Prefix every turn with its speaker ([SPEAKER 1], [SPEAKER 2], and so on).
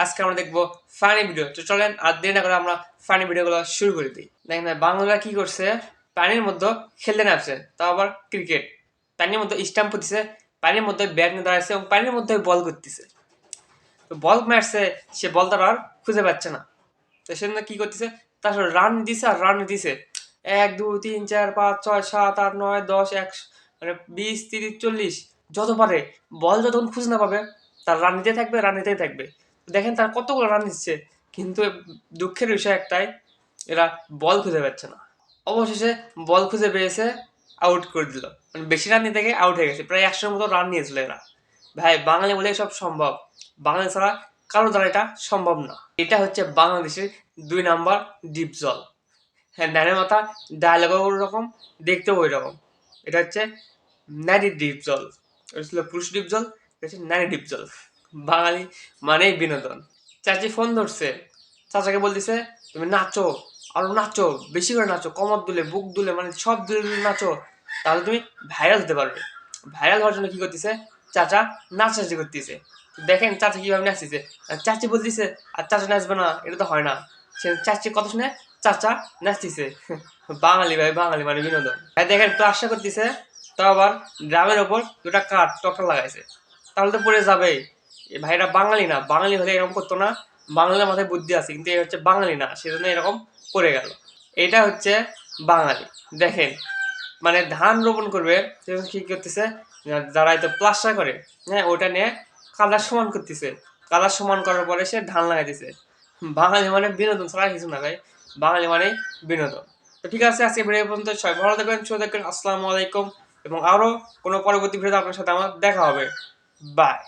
[SPEAKER 1] আজকে আমরা দেখবো ফানি ভিডিও। তো চলেন আর দেরি না করে আমরা ফানি ভিডিওগুলো শুরু করে দিই। দেখেন বাংলারা কি করছে, পানির মধ্যে খেলতে নামছে, তাও আবার ক্রিকেট। পানির মধ্যে স্টাম্প দিছে, পানির মধ্যে ব্যাট নিয়ে দাঁড়াচ্ছে এবং পানির মধ্যে বল করতেছে। তো বল মারছে, সে বল তার আর খুঁজে পাচ্ছে না। তো সেজন্য কি করতেছে, তার রান দিছে আর রান দিছে 1 2 3 4 5 6 7 8 9 10 100, মানে 20 30 40 যত পারে বল যতক্ষণ খুঁজে না পাবে তার রান নিতে থাকবে, রান নিতেই থাকবে। দেখেন তার কতগুলো রান দিচ্ছে, কিন্তু দুঃখের বিষয় একটাই, এরা বল খুঁজে পাচ্ছে না। অবশেষে বল খুঁজে পেয়েছে, আউট করে দিল। মানে বেশি রান নিতে গিয়ে আউট হয়ে গেছে, প্রায় 100-র মতো রান নিয়েছিল এরা। ভাই বাঙালি বলে সব সম্ভব, বাঙালি ছাড়া কারো দ্বারা এটা সম্ভব না। এটা হচ্ছে বাংলাদেশের 2 নাম্বার ডিপ জল। হ্যাঁ, ন্যানের মাথা, ডায়লগও ওই রকম, দেখতেও ওই রকম। এটা হচ্ছে ন্যানি ডিপ জল। এটা ছিল পুরুষ ডিপ জল, এটা হচ্ছে ন্যানি ডিপ জল। বাঙালি মানেই বিনোদন। চাচি ফোন ধরছে, চাচাকে বলতেছে তুমি নাচো, আরো নাচো, বেশি করে নাচো, কমর দুলে, বুক দুলে, মানে সব দুলে দুলে নাচো, তাহলে তুমি ভাইরাল হতে পারবে। ভাইরাল হওয়ার জন্য কি করতেছে, চাচা নাচানাচি করতেছে। দেখেন চাচা কিভাবে নাচতেছে। আর চাচি বলতেছে আর চাচা নাচবে না, এটা তো হয় না। সে চাচি কথা শুনে চাচা নাচতেছে। বাঙালি ভাই, বাঙালি মানে বিনোদন ভাই। দেখেন প্লাস্টার করতেছে, তাও আবার ড্রামের ওপর দুটা কাঠ টকটা লাগাইছে, তাহলে তো পড়ে যাবেই। এ ভাইরা বাঙালি না, বাঙালি হলে এরকম করতো না। বাংলার মাথায় বুদ্ধি আছে, কিন্তু এ হচ্ছে বাঙালি না, সেজন্য এরকম পড়ে গেল। এটা হচ্ছে বাঙালি। দেখেন মানে ধান রোপণ করবে, সেজন্য কি করতেছে, যারা এত প্লাস্টার করে, হ্যাঁ ওটা নিয়ে কাদা সমান করতেছে। কাদা সমান করার পরে সে ধান লাগাইতেছে। বাঙালি মানে বিনোদন ছাড়া কিছু না ভাই, বাঙালি মানে বিনোদন। তো ঠিক আছে, আজকে ভিডিও পর্যন্ত। সবাই ভালো থাকবেন, সুস্থ থাকবেন। আসসালামু আলাইকুম। এবং আরো কোনো পরবর্তী ভিডিওতে আপনার সাথে আমার দেখা হবে। বাই।